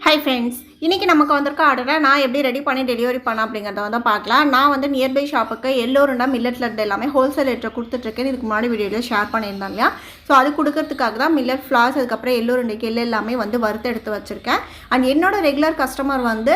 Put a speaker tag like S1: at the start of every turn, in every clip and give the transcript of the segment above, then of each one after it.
S1: Hi friends, இன்றைக்கி நமக்கு வந்திருக்க ஆர்டரை நான் எப்படி ரெடி பண்ணி டெலிவரி பண்ணேன் அப்படிங்கிறத வந்து பார்க்கலாம். நான் வந்து நியர்பை ஷாப்புக்கு எல்லோருண்டா மில்லட் லட்டு எல்லாமே ஹோல்சேல் ரேட்டில் கொடுத்துட்ருக்கேன். இதுக்கு முன்னாடி வீடியோவில் ஷேர் பண்ணியிருந்தேன் இல்லையா? ஸோ அது கொடுக்கறதுக்காக தான் மில்லட் ஃப்ளார்ஸ், அதுக்கப்புறம் எல்லோருண்டைக்கு எல்லாமே வந்து வறுத்து எடுத்து வச்சுருக்கேன். அண்ட் என்னோட ரெகுலர் கஸ்டமர் வந்து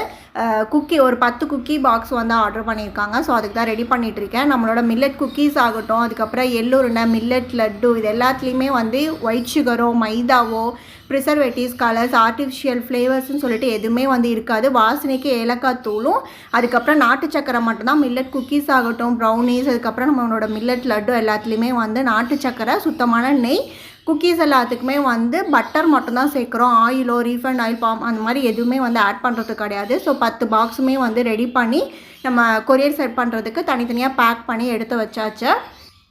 S1: குக்கி ஒரு 10 குக்கி பாக்ஸ் வந்து ஆர்டர் பண்ணியிருக்காங்க. ஸோ அதுக்கு தான் ரெடி பண்ணிகிட்ருக்கேன். நம்மளோட மில்லட் குக்கீஸ் ஆகட்டும், அதுக்கப்புறம் எல்லோருண்டை, மில்லட் லட்டு, இது எல்லாத்துலேயுமே வந்து ஒயிட் சுகரோ மைதாவோ ப்ரிசர்வேட்டிவ்ஸ், கலர்ஸ், ஆர்டிஃபிஷியல் ஃப்ளேவர்ஸ்னு சொல்லிட்டு எதுவுமே வந்து இருக்காது. வாசனைக்கு ஏலக்காய் தூளும், அதுக்கப்புறம் நாட்டு சக்கரை மட்டும்தான். மில்லட் குக்கீஸ் ஆகட்டும், ப்ரௌனிஸ், அதுக்கப்புறம் நம்மளோட மில்லட் லட்டு எல்லாத்துலேயுமே வந்து நாட்டு சக்கரை, சுத்தமான நெய். குக்கீஸ் எல்லாத்துக்குமே வந்து பட்டர் மட்டும்தான் சேர்க்குறோம். ஆயிலோ ரீஃபைண்ட் ஆயில், பாம் அந்த மாதிரி எதுவுமே வந்து ஆட் பண்ணுறது கிடையாது. ஸோ 10 பாக்ஸுமே வந்து ரெடி பண்ணி நம்ம கொரியர் செட் பண்ணுறதுக்கு தனித்தனியாக பேக் பண்ணி எடுத்து வச்சாச்சு.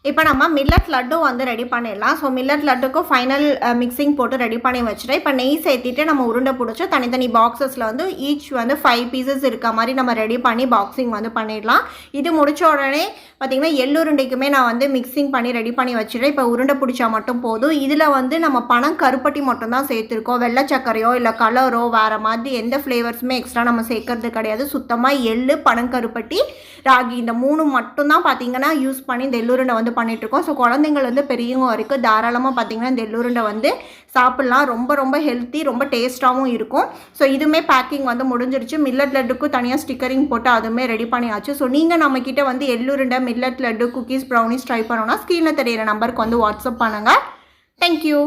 S1: இப்போ நம்ம மில்லட் லட்டு வந்து ரெடி பண்ணிடலாம். ஸோ மில்லட் லட்டுக்கும் ஃபைனல் மிக்சிங் போட்டு ரெடி பண்ணி வச்சுட்டேன். இப்போ நெய் சேர்த்திட்டு நம்ம உருண்டை பிடிச்சி தனித்தனி பாக்ஸஸில் வந்து ஈச் வந்து 5 பீசஸ் இருக்க மாதிரி நம்ம ரெடி பண்ணி பாக்ஸிங் வந்து பண்ணிடலாம். இது முடித்த உடனே பார்த்திங்கன்னா எள்ளுருண்டைக்குமே நான் வந்து மிக்சிங் பண்ணி ரெடி பண்ணி வச்சுட்டேன். இப்போ உருண்டை பிடிச்சா மட்டும் போதும். இதில் வந்து நம்ம பனம் கருப்பட்டி மட்டும் தான் சேர்த்துருக்கோம். வெள்ளை சக்கரையோ இல்லை கலரோ வேறு மாதிரி எந்த ஃப்ளேவர்ஸுமே எக்ஸ்ட்ரா நம்ம சேர்க்கறது கிடையாது. சுத்தமாக எள்ளு, பனங்கருப்பட்டி, ராகி, இந்த 3 மட்டும்தான் பார்த்திங்கன்னா யூஸ் பண்ணி இந்த எள்ளுருண்டை வந்து பண்ணிகிட்ருக்கோம். ஸோ குழந்தைங்கள் வந்து பெரியவங்க வரைக்கும் தாராளமாக பார்த்திங்கன்னா இந்த எள்ளுருண்டை வந்து சாப்பிட்லாம். ரொம்ப ரொம்ப ஹெல்த்தி, ரொம்ப டேஸ்ட்டாகவும் இருக்கும். ஸோ இதுவுமே பேக்கிங் வந்து முடிஞ்சிருச்சு. மில்லட் லட்டுக்கும் தனியாக ஸ்டிக்கரிங் போட்டு அதுவுமே ரெடி பண்ணியாச்சு. ஸோ நீங்கள் நம்மக்கிட்ட வந்து எள்ளுருண்டை, millet laddu, cookies, brownies try பண்ணோன்னா ஸ்க்ரீனில் தெரியிற நம்பருக்கு வந்து வாட்ஸ்அப் பண்ணுங்கள். தேங்க்யூ.